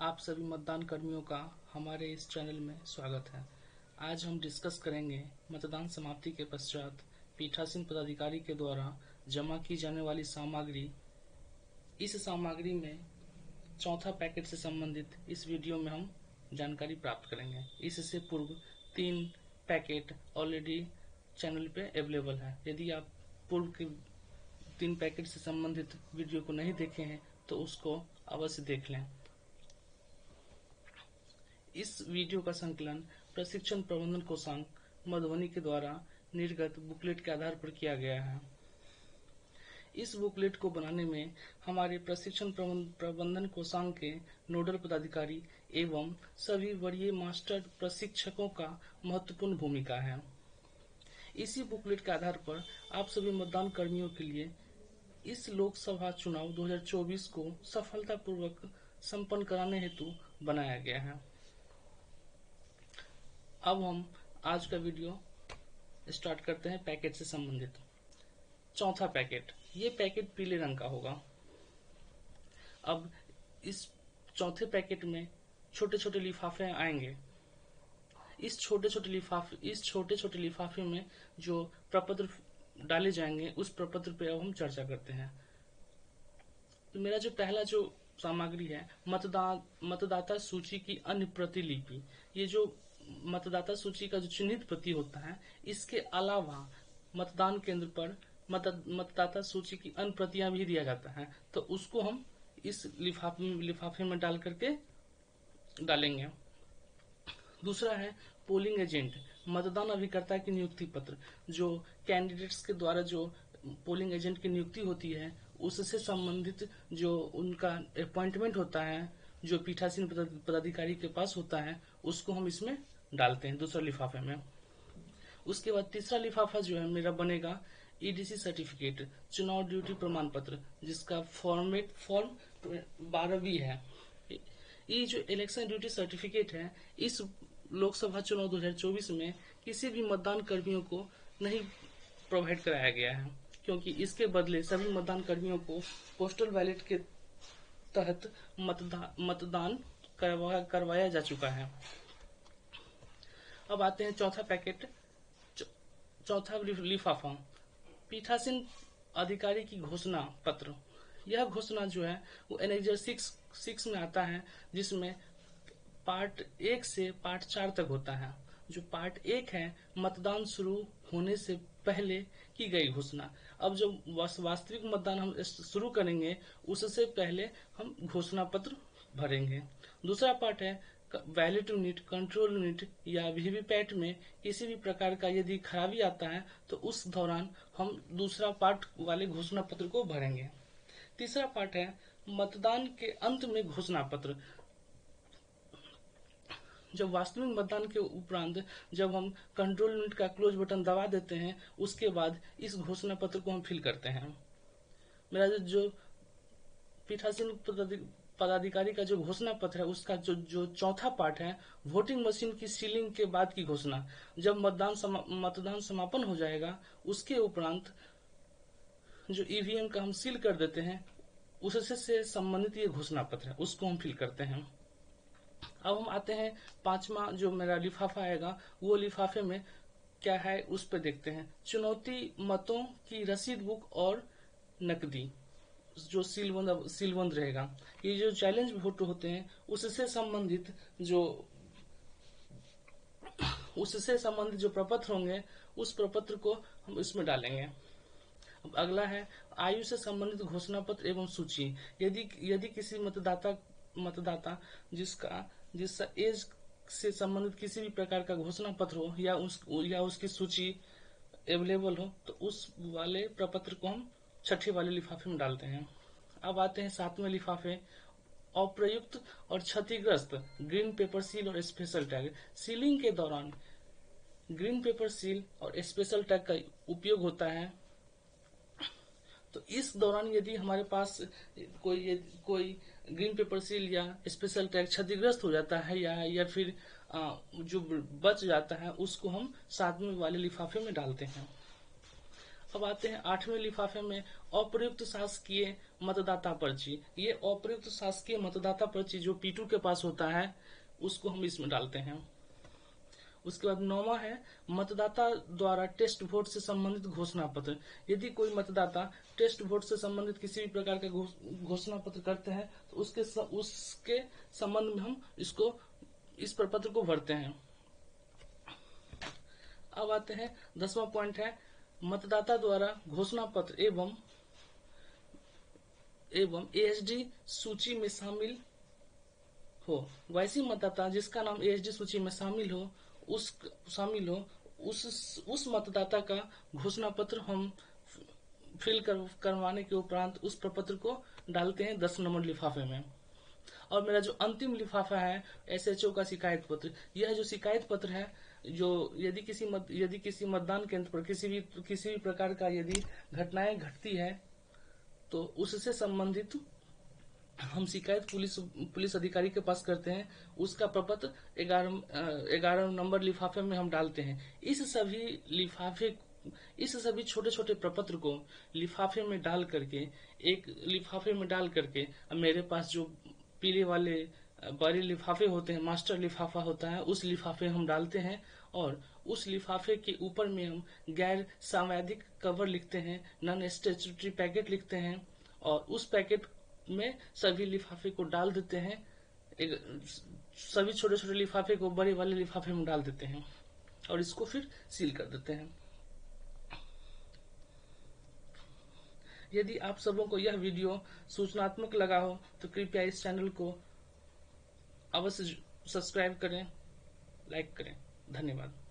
आप सभी मतदान कर्मियों का हमारे इस चैनल में स्वागत है। आज हम डिस्कस करेंगे मतदान समाप्ति के पश्चात पीठासीन पदाधिकारी के द्वारा जमा की जाने वाली सामग्री। इस सामग्री में चौथा पैकेट से संबंधित इस वीडियो में हम जानकारी प्राप्त करेंगे। इससे पूर्व 3 पैकेट ऑलरेडी चैनल पे अवेलेबल है। यदि आप पूर्व के 3 पैकेट से संबंधित वीडियो को नहीं देखे हैं तो उसको अवश्य देख लें। इस वीडियो का संकलन प्रशिक्षण प्रबंधन कोषांग मधुबनी के द्वारा निर्गत बुकलेट के आधार पर किया गया है। इस बुकलेट को बनाने में हमारे प्रशिक्षण प्रबंधन कोषांग के नोडल पदाधिकारी एवं सभी वरीय मास्टर प्रशिक्षकों का महत्वपूर्ण भूमिका है। इसी बुकलेट के आधार पर आप सभी मतदान कर्मियों के लिए इस लोकसभा चुनाव 2024 को सफलतापूर्वक संपन्न कराने हेतु बनाया गया है। अब हम आज का वीडियो स्टार्ट करते हैं पैकेट से संबंधित। चौथा पैकेट, ये पैकेट पीले रंग का होगा। अब इस चौथे पैकेट में छोटे छोटे लिफाफे आएंगे। इस छोटे छोटे लिफाफे में जो प्रपत्र डाले जाएंगे उस प्रपत्र पे अब हम चर्चा करते हैं। तो मेरा जो पहला जो सामग्री है मतदाता सूची की अन्य प्रतिलिपि। ये जो मतदाता सूची का जो चिन्हित प्रति होता है, इसके अलावा मतदान केंद्र पर मतदाता सूची की अन्य प्रतियां भी दिया जाता है, तो उसको हम इस लिफाफे में डाल करके डालेंगे। दूसरा है पोलिंग एजेंट, मतदान अभिकर्ता की नियुक्ति पत्र। जो कैंडिडेट्स के द्वारा जो पोलिंग एजेंट की नियुक्ति होती है उससे संबंधित जो उनका अपॉइंटमेंट होता है, जो पीठासीन पदाधिकारी के पास होता है, उसको हम इसमें डालते हैं दूसरा लिफाफे में। उसके बाद तीसरा लिफाफा जो है मेरा बनेगा ईडीसी सर्टिफिकेट, चुनाव ड्यूटी प्रमाण पत्र, जिसका फॉर्म 12B है। ये जो इलेक्शन ड्यूटी सर्टिफिकेट है, इस लोकसभा चुनाव 2024 में किसी भी मतदान कर्मियों को नहीं प्रोवाइड कराया गया है, क्योंकि इसके बदले सभी मतदान कर्मियों को पोस्टल बैलेट के तहत मतदान करवाया जा चुका है। अब आते हैं चौथा पैकेट, चौथा लिफाफा, पीठासीन अधिकारी की घोषणा पत्र। यह घोषणा जो है वो एनेक्जर 6 में आता है, जिसमें पार्ट 1 से पार्ट 4 तक होता है। जो पार्ट 1 है मतदान शुरू होने से पहले की गई घोषणा। अब जब वास्तविक मतदान हम शुरू करेंगे उससे पहले हम घोषणा पत्र भरेंगे। दूसरा पार्ट है बैलेट यूनिट, कंट्रोल यूनिट या वीवीपैट में किसी भी प्रकार का यदि खराबी आता है तो उस दौरान हम दूसरा पार्ट वाले घोषणा पत्र को भरेंगे। तीसरा पार्ट है मतदान के अंत में घोषणा पत्र। जब वास्तविक मतदान के उपरांत जब हम कंट्रोल यूनिट का क्लोज बटन दबा देते हैं, उसके बाद इस घोषणा पत्र को हम फिल करते हैं। मेरा जो पीठासीन पदाधिकारी का जो घोषणा पत्र है उसका जो चौथा पार्ट है वोटिंग मशीन की सीलिंग के बाद की घोषणा। जब मतदान समापन हो जाएगा उसके उपरांत जो ईवीएम का हम सील कर देते हैं उससे संबंधित ये घोषणा पत्र है, उसको हम फिल करते हैं। अब हम आते हैं पांचवा जो मेरा लिफाफा आएगा, वो लिफाफे में क्या है उस पर देखते हैं। चुनौती मतों की रसीद बुक और नकदी जो सीलबंद रहेगा। ये जो चैलेंज वोट होते हैं उससे संबंधित जो प्रपत्र होंगे उस प्रपत्र को हम इसमें डालेंगे। अब अगला है आयु से संबंधित घोषणा पत्र एवं सूची। यदि किसी मतदाता जिसका एज से संबंधित किसी भी प्रकार का घोषणा पत्र हो या उसकी सूची अवेलेबल हो तो उस वाले प्रपत्र को हम छठे वाले लिफाफे में डालते हैं। अब आते हैं सातवें लिफाफे, अप्रयुक्त और क्षतिग्रस्त ग्रीन पेपर सील और स्पेशल टैग। सीलिंग के दौरान ग्रीन पेपर सील और स्पेशल टैग का उपयोग होता है, तो इस दौरान यदि हमारे पास कोई ग्रीन पेपर सील या स्पेशल टैग क्षतिग्रस्त हो जाता है या फिर जो बच जाता है उसको हम सातवें वाले लिफाफे में डालते हैं। अब आते हैं 8वें लिफाफे में अप्रयुक्त शासकीय मतदाता पर्ची। ये अप्रयुक्त शासकीय मतदाता पर्ची जो पीटू के पास होता है उसको हम इसमें डालते हैं। उसके बाद 9वां है मतदाता द्वारा टेस्ट वोट से संबंधित घोषणा पत्र। यदि कोई मतदाता टेस्ट वोट से संबंधित किसी भी प्रकार का घोषणा पत्र करते हैं तो उसके संबंध में हम इस प्रपत्र को भरते हैं। अब आते हैं 10वां पॉइंट है मतदाता द्वारा घोषणा पत्र एवं एएसडी सूची में शामिल हो। वैसी मतदाता जिसका नाम एएसडी सूची में शामिल हो उस मतदाता का घोषणा पत्र हम फिल करवाने के उपरांत उस प्रपत्र को डालते हैं 10 नंबर लिफाफे में। और मेरा जो अंतिम लिफाफा है एसएचओ का शिकायत पत्र। यह जो शिकायत पत्र है, जो यदि किसी मतदान केंद्र पर किसी भी प्रकार का यदि घटनाएं घटती है तो उससे संबंधित हम शिकायत पुलिस अधिकारी के पास करते हैं। उसका प्रपत्र 11 नंबर लिफाफे में हम डालते हैं। इस सभी छोटे छोटे प्रपत्र को लिफाफे में डाल करके मेरे पास जो पीले वाले बड़े लिफाफे होते हैं, मास्टर लिफाफा होता है, उस लिफाफे हम डालते हैं और उस लिफाफे के ऊपर में हम गैर सांवैधिक कवर लिखते हैं, नॉन स्टैट्यूटरी पैकेट लिखते हैं और उस पैकेट में सभी लिफाफे को डाल देते हैं। सभी छोटे छोटे लिफाफे को बड़े वाले लिफाफे में डाल देते हैं और इसको फिर सील कर देते हैं। यदि आप सबों को यह वीडियो सूचनात्मक लगा हो तो कृपया इस चैनल को अवश्य सब्सक्राइब करें, लाइक करें। धन्यवाद।